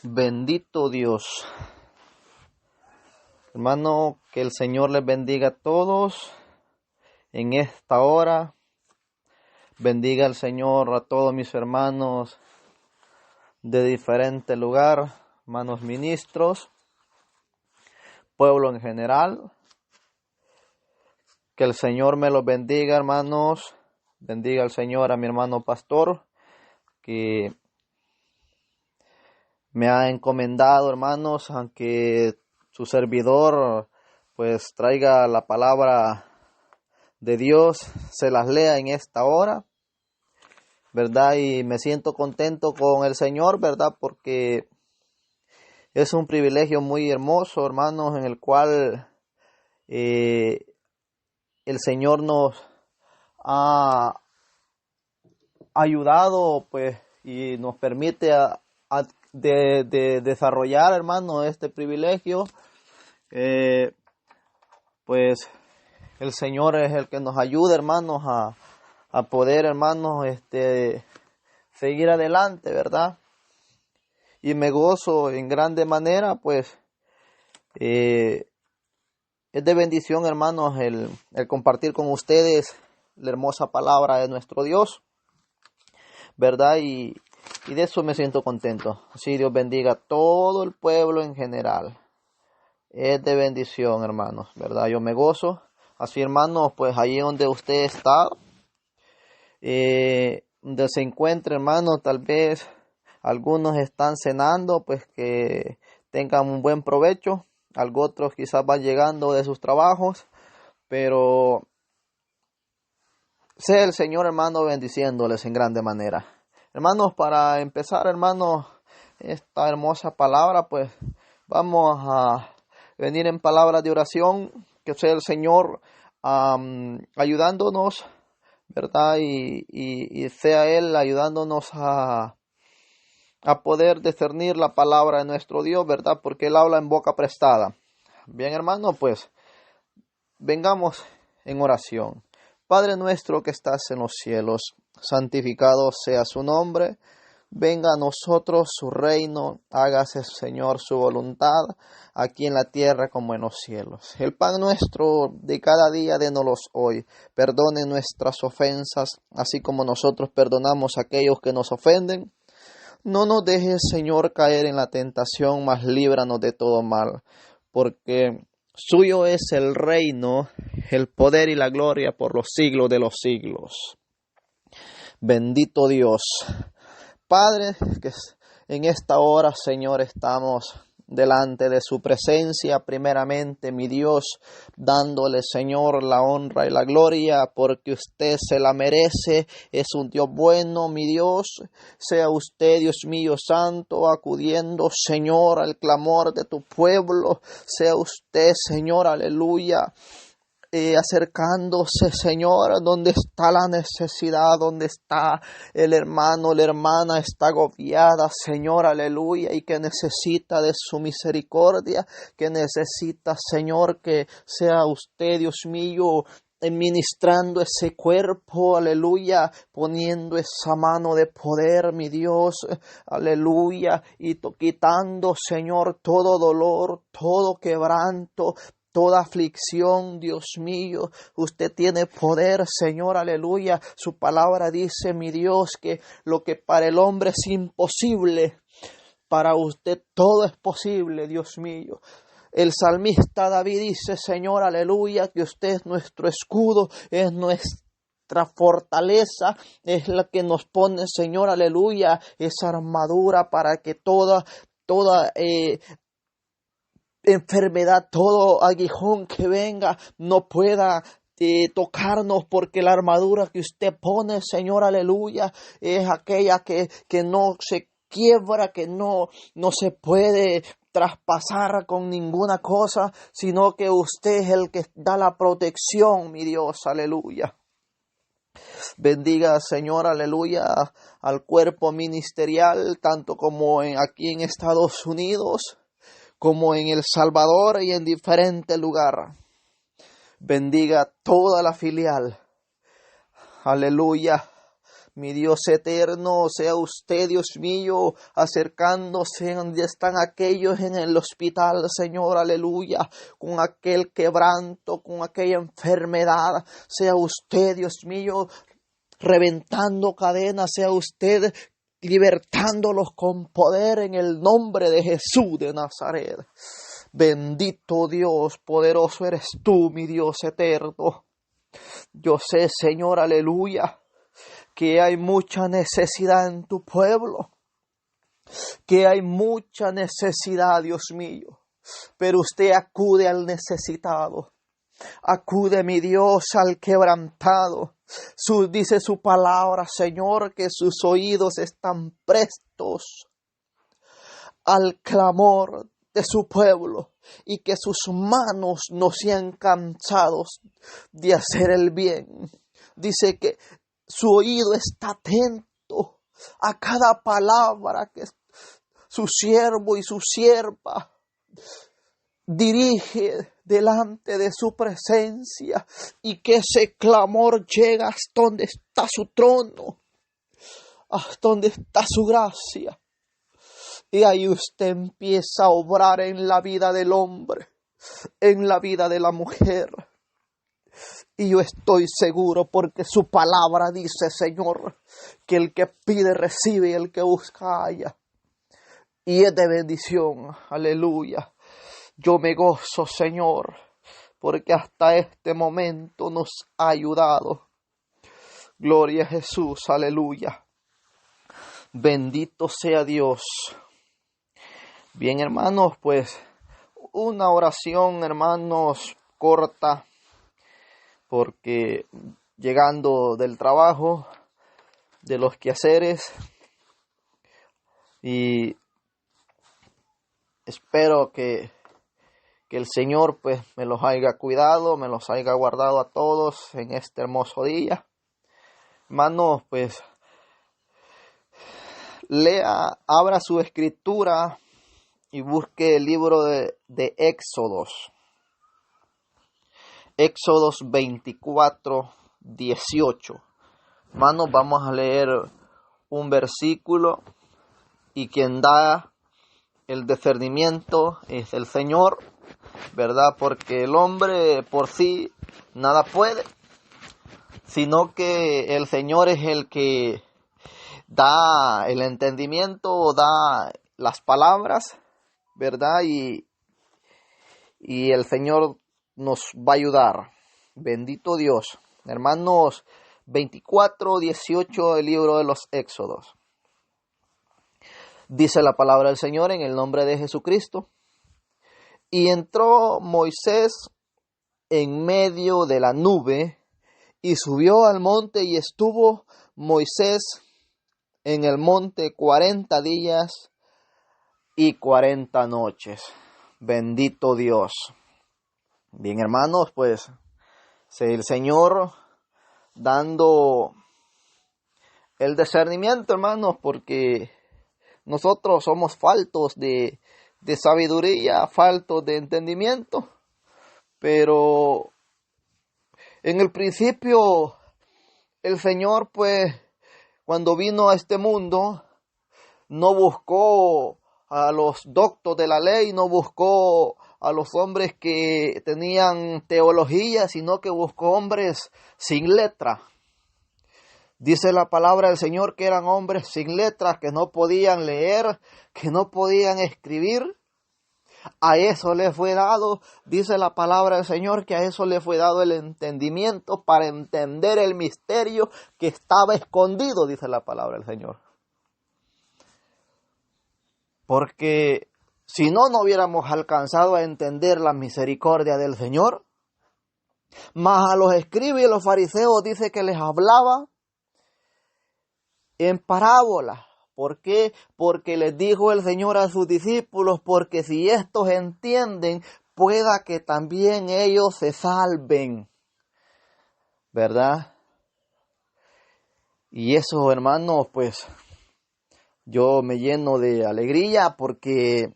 Bendito Dios. Hermano, que el Señor les bendiga a todos en esta hora. Bendiga al Señor a todos mis hermanos de diferente lugar, hermanos ministros, pueblo en general. Que el Señor me los bendiga, hermanos. Bendiga al Señor a mi hermano pastor, que me ha encomendado, hermanos, aunque su servidor pues traiga la palabra de Dios, se las lea en esta hora, ¿verdad? Y me siento contento con el Señor, ¿verdad? Porque es un privilegio muy hermoso, hermanos, en el cual el Señor nos ha ayudado, pues, y nos permite de desarrollar, hermanos, este privilegio. Pues el Señor es el que nos ayuda, hermanos, a poder, hermanos, seguir adelante, ¿verdad? Y me gozo en grande manera, pues, es de bendición, hermanos, el compartir con ustedes la hermosa palabra de nuestro Dios, ¿verdad? Y de eso me siento contento. Así Dios bendiga a todo el pueblo en general. Es de bendición, hermanos, ¿verdad? Yo me gozo. Así, hermanos, pues ahí donde usted está, donde se encuentra, hermanos, tal vez algunos están cenando, pues que tengan un buen provecho. Algunos otros quizás van llegando de sus trabajos, pero sea el Señor, hermano, bendiciéndoles en grande manera. Hermanos, para empezar, hermanos, esta hermosa palabra, pues vamos a venir en palabras de oración, que sea el Señor ayudándonos, ¿verdad? Y sea Él ayudándonos a poder discernir la palabra de nuestro Dios, ¿verdad? Porque Él habla en boca prestada. Bien, hermano, pues vengamos en oración. Padre nuestro que estás en los cielos, santificado sea su nombre. Venga a nosotros su reino, hágase, Señor, su voluntad, aquí en la tierra como en los cielos. El pan nuestro de cada día, dénoslo hoy. Perdone nuestras ofensas, así como nosotros perdonamos a aquellos que nos ofenden. No nos dejes, Señor, caer en la tentación, mas líbranos de todo mal, porque suyo es el reino, el poder y la gloria por los siglos de los siglos. Bendito Dios. Padre, que en esta hora, Señor, estamos delante de su presencia, primeramente, mi Dios, dándole, Señor, la honra y la gloria, porque usted se la merece, es un Dios bueno, mi Dios. Sea usted, Dios mío santo, acudiendo, Señor, al clamor de tu pueblo. Sea usted, Señor, aleluya, acercándose, Señor, donde está la necesidad, donde está el hermano, la hermana está agobiada, Señor, aleluya, y que necesita de su misericordia, que necesita, Señor, que sea usted, Dios mío, ministrando ese cuerpo, aleluya, poniendo esa mano de poder, mi Dios, aleluya, y quitando, Señor, todo dolor, todo quebranto, toda aflicción, Dios mío. Usted tiene poder, Señor, aleluya. Su palabra dice, mi Dios, que lo que para el hombre es imposible, para usted todo es posible, Dios mío. El salmista David dice, Señor, aleluya, que usted es nuestro escudo, es nuestra fortaleza, es la que nos pone, Señor, aleluya, esa armadura para que toda enfermedad, todo aguijón que venga no pueda tocarnos, porque la armadura que usted pone, Señor, aleluya, es aquella que no se quiebra, que no se puede traspasar con ninguna cosa, sino que usted es el que da la protección, mi Dios, aleluya. Bendiga, Señor, aleluya, al cuerpo ministerial, tanto como aquí en Estados Unidos, como en El Salvador y en diferentes lugares. Bendiga toda la filial. Aleluya. Mi Dios eterno, sea usted, Dios mío, acercándose donde están aquellos en el hospital, Señor, aleluya, con aquel quebranto, con aquella enfermedad. Sea usted, Dios mío, reventando cadenas, sea usted libertándolos con poder en el nombre de Jesús de Nazaret. Bendito Dios, poderoso eres tú, mi Dios eterno. Yo sé, Señor, aleluya, que hay mucha necesidad en tu pueblo, que hay mucha necesidad, Dios mío, pero usted acude al necesitado. Acude, mi Dios, al quebrantado. Dice su palabra, Señor, que sus oídos están prestos al clamor de su pueblo y que sus manos no sean cansados de hacer el bien. Dice que su oído está atento a cada palabra que su siervo y su sierva dirige delante de su presencia, y que ese clamor llega hasta donde está su trono, hasta donde está su gracia. Y ahí usted empieza a obrar en la vida del hombre, en la vida de la mujer. Y yo estoy seguro, porque su palabra dice, Señor, que el que pide recibe y el que busca halla. Y es de bendición, aleluya. Yo me gozo, Señor, porque hasta este momento nos ha ayudado. Gloria a Jesús, aleluya. Bendito sea Dios. Bien, hermanos, pues una oración, hermanos, corta, porque llegando del trabajo, de los quehaceres, y espero que el Señor pues me los haya cuidado, me los haya guardado a todos en este hermoso día. Hermanos, pues abra su escritura y busque el libro de Éxodos. Éxodos 24, 18. Hermanos, vamos a leer un versículo, y quien da el discernimiento es el Señor, ¿verdad? Porque el hombre por sí nada puede, sino que el Señor es el que da el entendimiento, da las palabras, ¿verdad? Y el Señor nos va a ayudar. Bendito Dios. Hermanos, 24, 18 del libro de los Éxodos. Dice la palabra del Señor en el nombre de Jesucristo. Y entró Moisés en medio de la nube y subió al monte, y estuvo Moisés en el monte 40 días y 40 noches. Bendito Dios. Bien, hermanos, pues el Señor dando el discernimiento, hermanos, porque nosotros somos faltos de sabiduría, faltos de entendimiento. Pero en el principio el Señor, pues, cuando vino a este mundo, no buscó a los doctos de la ley, no buscó a los hombres que tenían teología, sino que buscó hombres sin letra. Dice la palabra del Señor que eran hombres sin letras, que no podían leer, que no podían escribir. A eso le fue dado, dice la palabra del Señor, que a eso le fue dado el entendimiento para entender el misterio que estaba escondido, dice la palabra del Señor. Porque si no hubiéramos alcanzado a entender la misericordia del Señor. Mas a los escribas y a los fariseos dice que les hablaba en parábolas. ¿Por qué? Porque les dijo el Señor a sus discípulos, porque si estos entienden, pueda que también ellos se salven. ¿Verdad? Y eso, hermanos, pues yo me lleno de alegría, porque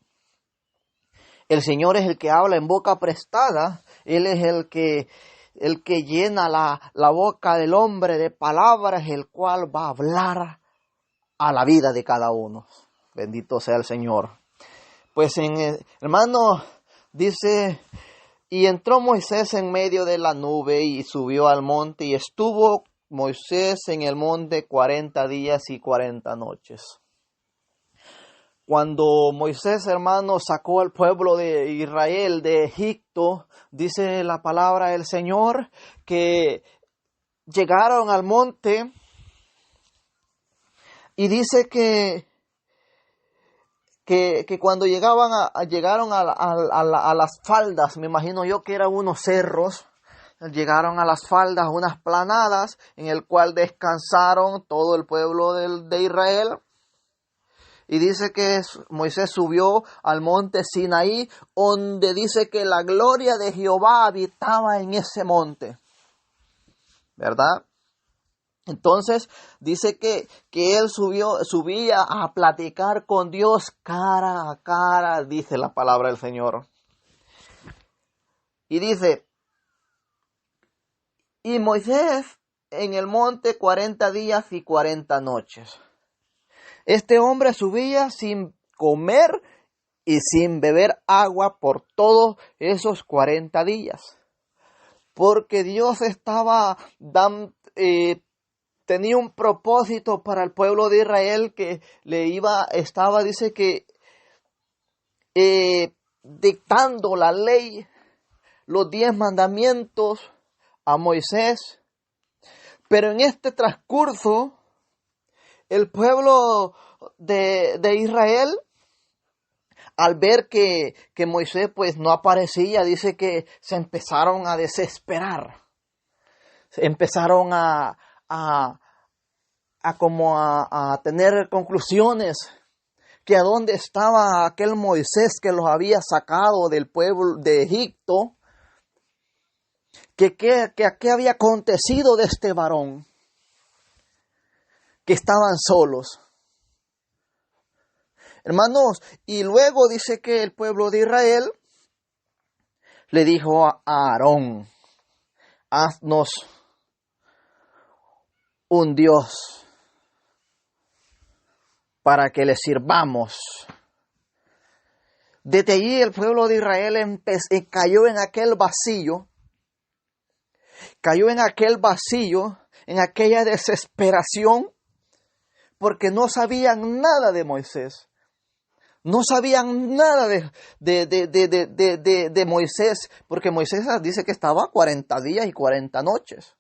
el Señor es el que habla en boca prestada. Él es el que el que llena la boca del hombre de palabras, el cual va a hablar a la vida de cada uno. Bendito sea el Señor. Pues hermano, dice, y entró Moisés en medio de la nube y subió al monte, y estuvo Moisés en el monte 40 días y 40 noches. Cuando Moisés, hermano, sacó al pueblo de Israel de Egipto, dice la palabra del Señor que llegaron al monte y dice que cuando llegaron a las faldas, me imagino yo que eran unos cerros, llegaron a las faldas, unas planadas, en el cual descansaron todo el pueblo de Israel. Y dice que Moisés subió al monte Sinaí, donde dice que la gloria de Jehová habitaba en ese monte, ¿verdad? Entonces dice que él subía a platicar con Dios cara a cara, dice la palabra del Señor. Y dice, y Moisés en el monte 40 días y 40 noches. Este hombre subía sin comer y sin beber agua por todos esos 40 días. Porque Dios estaba tenía un propósito para el pueblo de Israel que dice que dictando la ley, los 10 mandamientos a Moisés. Pero en este transcurso, el pueblo de Israel, al ver que Moisés pues no aparecía, dice que se empezaron a desesperar. Empezaron a tener conclusiones, que a dónde estaba aquel Moisés que los había sacado del pueblo de Egipto, que qué había acontecido de este varón, que estaban solos. Hermanos, y luego dice que el pueblo de Israel le dijo a Aarón, haznos un Dios para que le sirvamos. Desde allí el pueblo de Israel cayó en aquel vacío, en aquella desesperación, porque no sabían nada de Moisés. No sabían nada de Moisés, porque Moisés dice que estaba 40 días y 40 noches.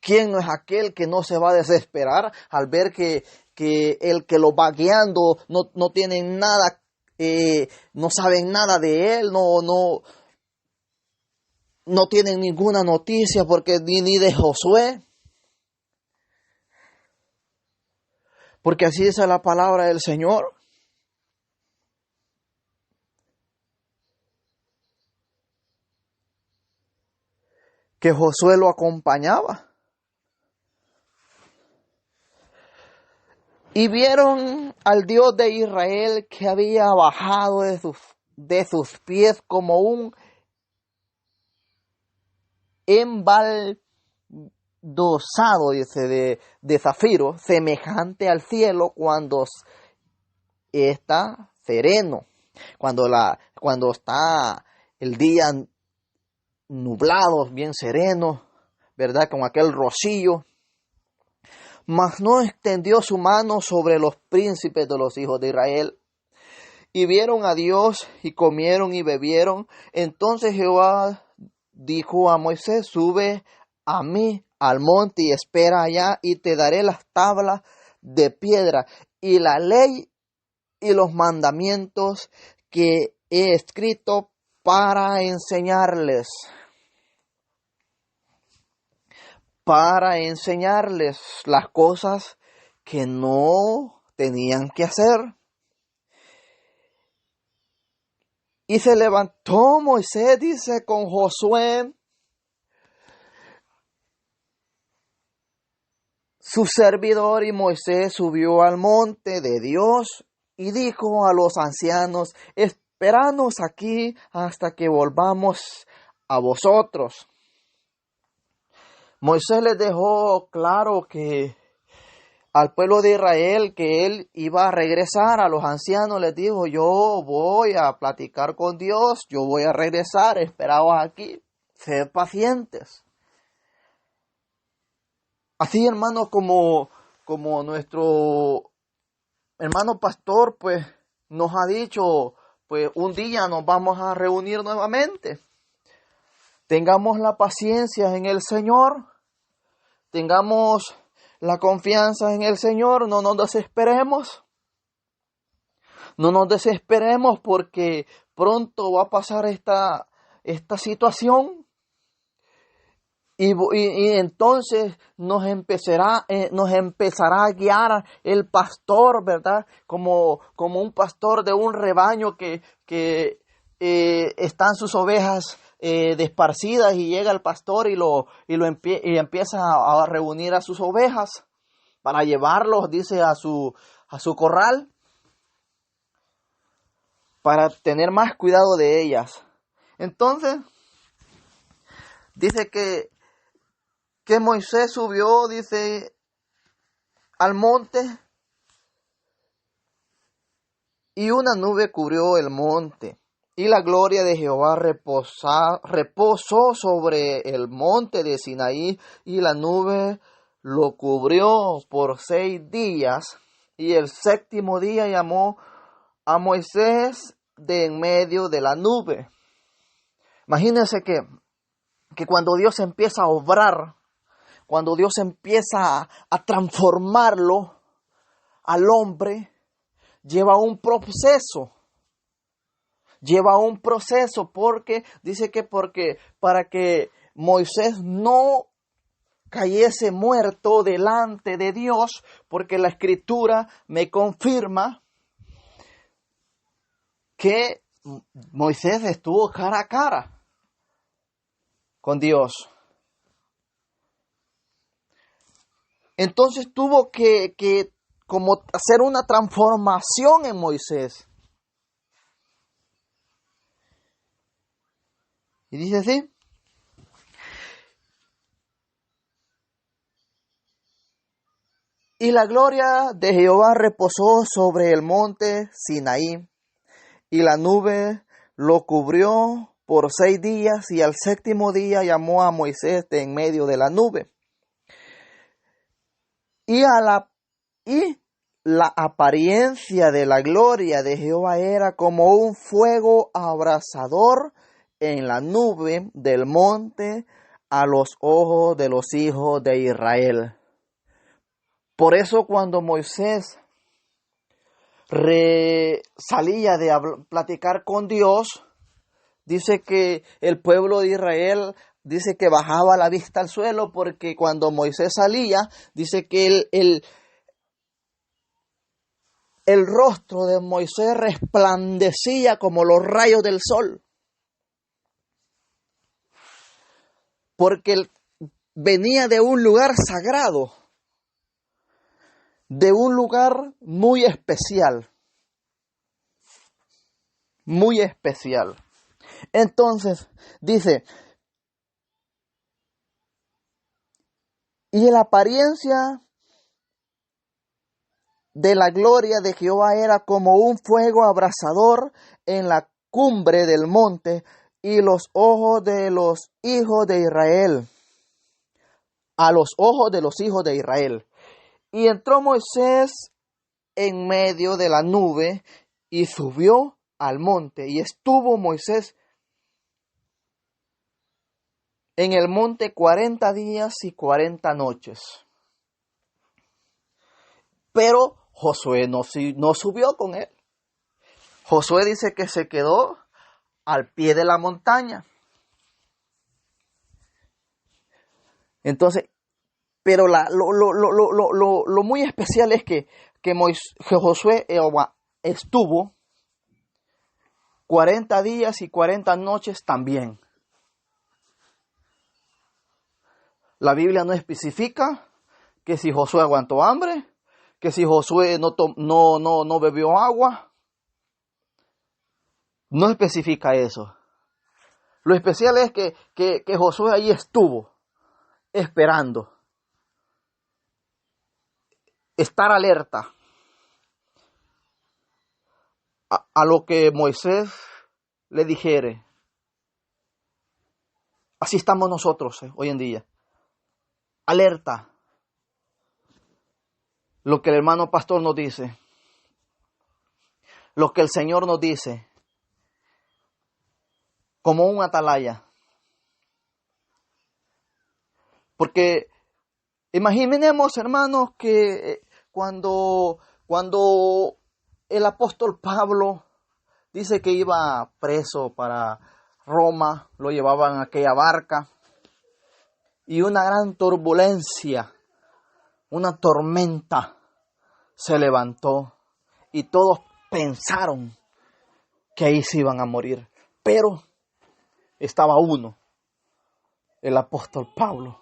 ¿Quién no es aquel que no se va a desesperar al ver que el que lo va guiando no tienen nada, no saben nada de él, no tienen ninguna noticia porque ni de Josué? Porque así dice la palabra del Señor. Que Josué lo acompañaba. Y vieron al Dios de Israel que había bajado de sus pies como un embaldosado, dice, de zafiro, semejante al cielo cuando está sereno, cuando está el día nublado, bien sereno, ¿verdad? Con aquel rocío. Mas no extendió su mano sobre los príncipes de los hijos de Israel. Y vieron a Dios y comieron y bebieron. Entonces Jehová dijo a Moisés, sube a mí al monte y espera allá, y te daré las tablas de piedra y la ley y los mandamientos que he escrito para enseñarles. Para enseñarles las cosas que no tenían que hacer. Y se levantó Moisés, dice, con Josué, su servidor, y Moisés subió al monte de Dios y dijo a los ancianos, esperanos aquí hasta que volvamos a vosotros. Moisés les dejó claro que al pueblo de Israel que él iba a regresar. A los ancianos les dijo: yo voy a platicar con Dios, yo voy a regresar, esperaos aquí, sed pacientes. Así, hermanos, como nuestro hermano pastor pues nos ha dicho, pues un día nos vamos a reunir nuevamente. Tengamos la paciencia en el Señor, tengamos la confianza en el Señor, no nos desesperemos. No nos desesperemos porque pronto va a pasar esta situación. Y entonces nos empezará a guiar el pastor, ¿verdad? Como un pastor de un rebaño que están sus ovejas desparcidas, y llega el pastor y empieza a reunir a sus ovejas para llevarlos, dice, a su corral, para tener más cuidado de ellas. Entonces, dice que Moisés subió, dice, al monte, y una nube cubrió el monte, y la gloria de Jehová reposó sobre el monte de Sinaí, y la nube lo cubrió por 6 días, y el 7º día llamó a Moisés de en medio de la nube. Imagínense que cuando Dios empieza a obrar, cuando Dios empieza a transformarlo al hombre, lleva un proceso. Porque dice que para que Moisés no cayese muerto delante de Dios, porque la Escritura me confirma que Moisés estuvo cara a cara con Dios. Entonces tuvo que como hacer una transformación en Moisés. Y dice así: y la gloria de Jehová reposó sobre el monte Sinaí, y la nube lo cubrió por 6 días, y al 7º día llamó a Moisés de en medio de la nube. Y la apariencia de la gloria de Jehová era como un fuego abrasador en la nube del monte a los ojos de los hijos de Israel. Por eso cuando Moisés salía de platicar con Dios, dice que el pueblo de Israel, dice que bajaba la vista al suelo, porque cuando Moisés salía, dice que el rostro de Moisés resplandecía como los rayos del sol, porque él venía de un lugar sagrado, de un lugar muy especial, muy especial. Entonces, dice: y la apariencia de la gloria de Jehová era como un fuego abrasador en la cumbre del monte, y los ojos de los hijos de Israel, a los ojos de los hijos de Israel. Y entró Moisés en medio de la nube y subió al monte, y estuvo Moisés en el monte 40 días y 40 noches. Pero Josué no subió con él. Josué dice que se quedó al pie de la montaña. Entonces, pero lo muy especial es que Josué estuvo 40 días y 40 noches también. La Biblia no especifica que si Josué aguantó hambre, que si Josué no bebió agua. No especifica eso. Lo especial es que Josué allí estuvo esperando, estar alerta a lo que Moisés le dijere. Así estamos nosotros hoy en día. Alerta. Lo que el hermano pastor nos dice. Lo que el Señor nos dice. Como un atalaya. Porque imaginemos, hermanos, que cuando el apóstol Pablo dice que iba preso para Roma, lo llevaban a aquella barca y una gran turbulencia, una tormenta se levantó y todos pensaron que ahí se iban a morir. Pero estaba uno, el apóstol Pablo,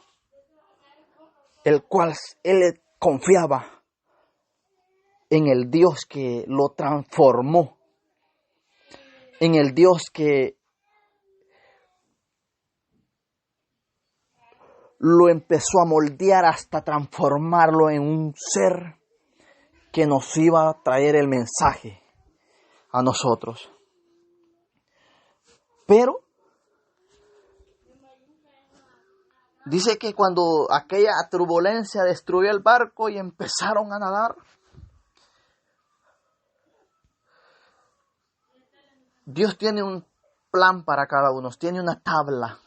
el cual él confiaba en el Dios que lo transformó, en el Dios que lo empezó a moldear hasta transformarlo en un ser que nos iba a traer el mensaje a nosotros. Pero dice que cuando aquella turbulencia destruyó el barco y empezaron a nadar, Dios tiene un plan para cada uno, tiene una tabla.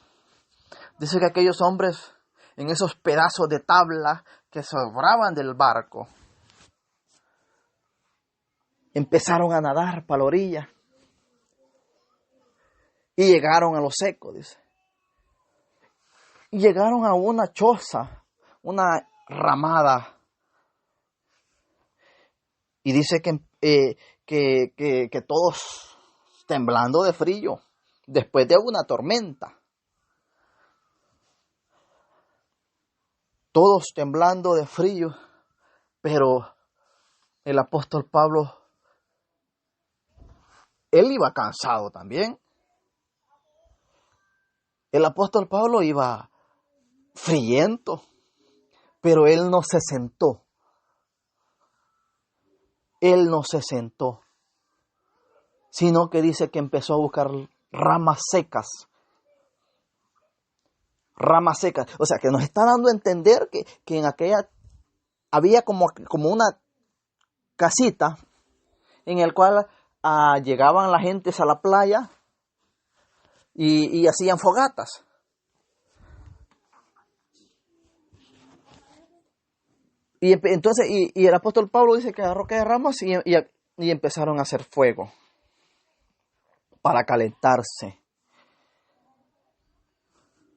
Dice que aquellos hombres, en esos pedazos de tabla que sobraban del barco, empezaron a nadar para la orilla y llegaron a lo seco, dice. Y llegaron a una choza, una ramada. Y dice que todos temblando de frío, después de una tormenta. Todos temblando de frío, pero el apóstol Pablo, él iba cansado también. El apóstol Pablo iba friento, pero él no se sentó. Él no se sentó, sino que dice que empezó a buscar ramas secas. Ramas secas. O sea, que nos está dando a entender que en aquella había como una casita en el cual llegaban las gentes a la playa y hacían fogatas. Y entonces el apóstol Pablo dice que agarró aquellas ramas y empezaron a hacer fuego para calentarse.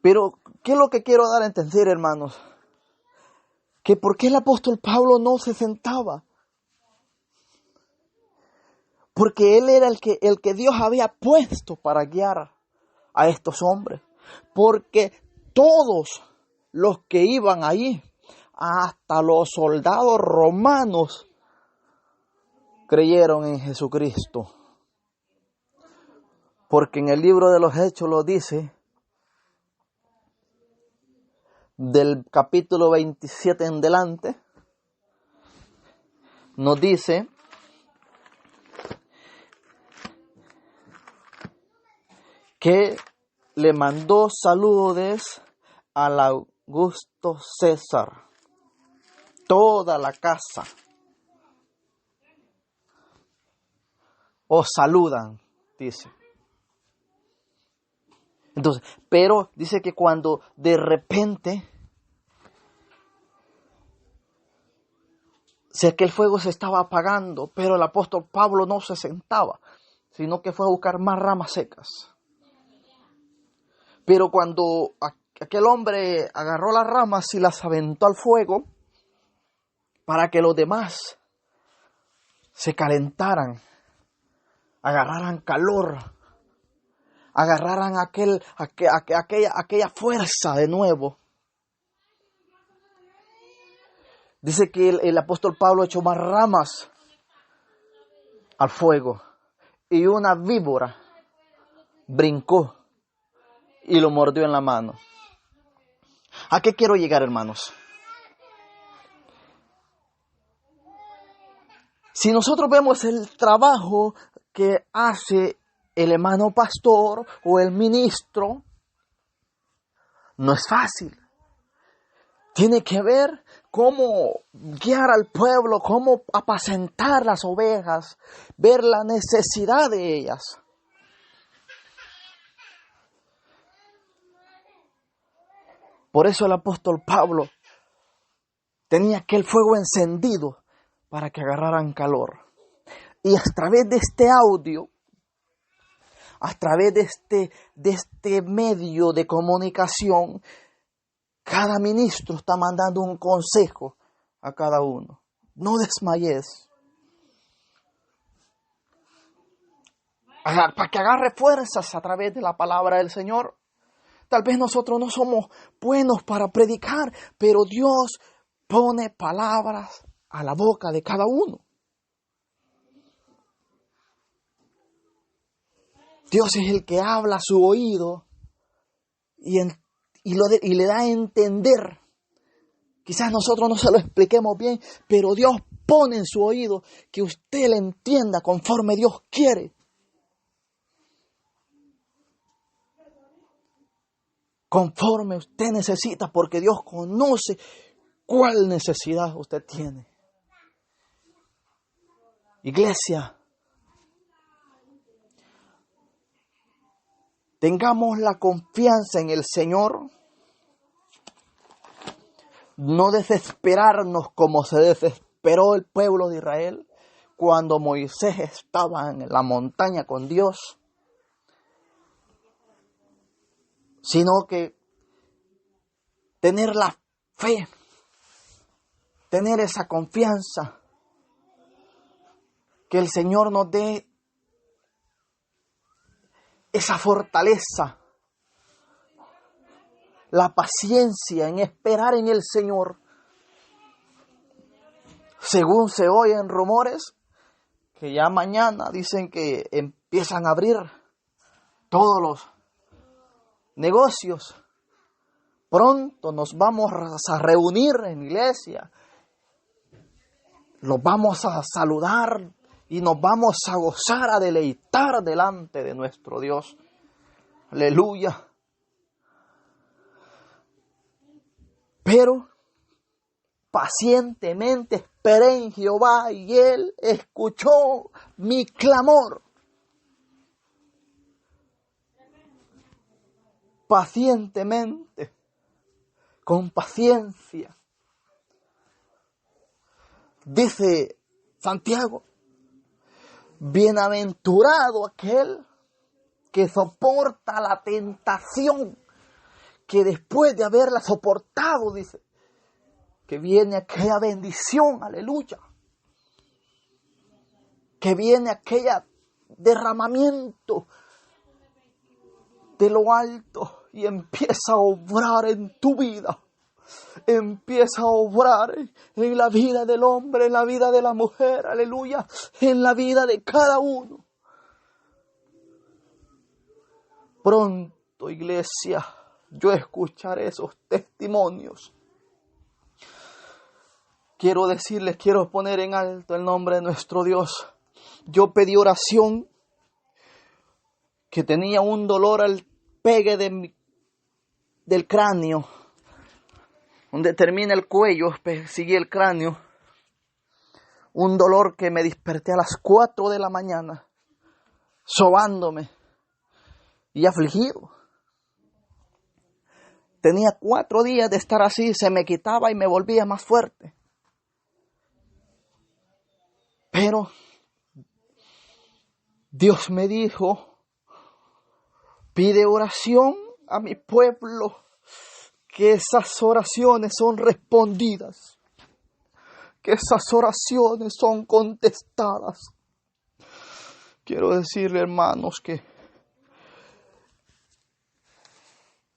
Pero, ¿qué es lo que quiero dar a entender, hermanos? Que por qué el apóstol Pablo no se sentaba. Porque él era el que Dios había puesto para guiar a estos hombres. Porque todos los que iban ahí, hasta los soldados romanos, creyeron en Jesucristo. Porque en el libro de los Hechos lo dice, del capítulo 27 en delante, nos dice que le mandó saludos al Augusto César, toda la casa. Os saludan, dice. Entonces, pero dice que cuando de repente, sé que el fuego se estaba apagando, pero el apóstol Pablo no se sentaba, sino que fue a buscar más ramas secas. Pero cuando aquel hombre agarró las ramas y las aventó al fuego, para que los demás se calentaran, agarraran calor, agarraran aquella fuerza de nuevo. Dice que el apóstol Pablo echó más ramas al fuego y una víbora brincó y lo mordió en la mano. ¿A qué quiero llegar, hermanos? Si nosotros vemos el trabajo que hace el hermano pastor o el ministro, no es fácil. Tiene que ver cómo guiar al pueblo, cómo apacentar las ovejas, ver la necesidad de ellas. Por eso el apóstol Pablo tenía aquel fuego encendido para que agarraran calor. Y a través de este audio, a través de este medio de comunicación, cada ministro está mandando un consejo a cada uno. No desmayes. Para que agarre fuerzas a través de la palabra del Señor. Tal vez nosotros no somos buenos para predicar, pero Dios pone palabras a la boca de cada uno. Dios es el que habla a su oído y le da a entender. Quizás nosotros no se lo expliquemos bien, pero Dios pone en su oído que usted le entienda conforme Dios quiere. Conforme usted necesita, porque Dios conoce cuál necesidad usted tiene. Iglesia, tengamos la confianza en el Señor. No desesperarnos como se desesperó el pueblo de Israel cuando Moisés estaba en la montaña con Dios, sino que tener la fe, tener esa confianza, que el Señor nos dé esa fortaleza, la paciencia en esperar en el Señor. Según se oyen rumores, que ya mañana dicen que empiezan a abrir todos los negocios. Pronto nos vamos a reunir en iglesia, los vamos a saludar y nos vamos a gozar, a deleitar delante de nuestro Dios. Aleluya. Pero pacientemente esperé en Jehová y Él escuchó mi clamor. Pacientemente, con paciencia. Dice Santiago, bienaventurado aquel que soporta la tentación, que después de haberla soportado, dice, que viene aquella bendición, aleluya, que viene aquella derramamiento de lo alto y empieza a obrar en tu vida, empieza a obrar en la vida del hombre, en la vida de la mujer, aleluya, en la vida de cada uno. Pronto, iglesia, yo escucharé esos testimonios. Quiero decirles, quiero poner en alto el nombre de nuestro Dios. Yo pedí oración, que tenía un dolor al pegue del cráneo, donde termina el cuello, sigue el cráneo. Un dolor que me desperté a las 4 de la mañana, sobándome y afligido. Tenía 4 días de estar así, se me quitaba y me volvía más fuerte. Pero Dios me dijo, pide oración a mi pueblo, que esas oraciones son respondidas, que esas oraciones son contestadas. Quiero decirle, hermanos, que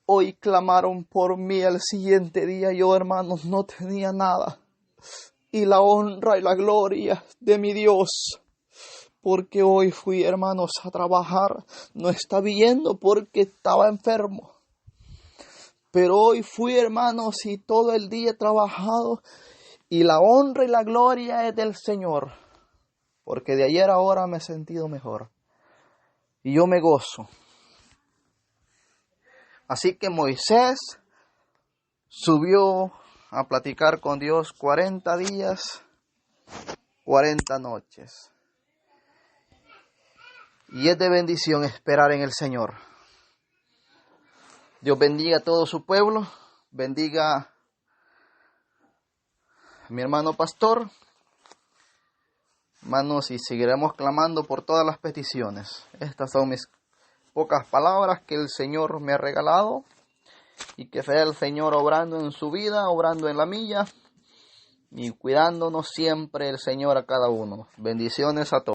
hoy clamaron por mí, al siguiente día yo, hermanos, no tenía nada. Y la honra y la gloria de mi Dios porque hoy fui, hermanos, a trabajar. No estaba yendo porque estaba enfermo. Pero hoy fui, hermanos, y todo el día he trabajado. Y la honra y la gloria es del Señor. Porque de ayer a ahora me he sentido mejor. Y yo me gozo. Así que Moisés subió a platicar con Dios 40 días, 40 noches. Y es de bendición esperar en el Señor. Dios bendiga a todo su pueblo, bendiga a mi hermano pastor. Hermanos, y seguiremos clamando por todas las peticiones. Estas son mis pocas palabras que el Señor me ha regalado. Y que sea el Señor obrando en su vida, obrando en la mía. Y cuidándonos siempre el Señor a cada uno. Bendiciones a todos.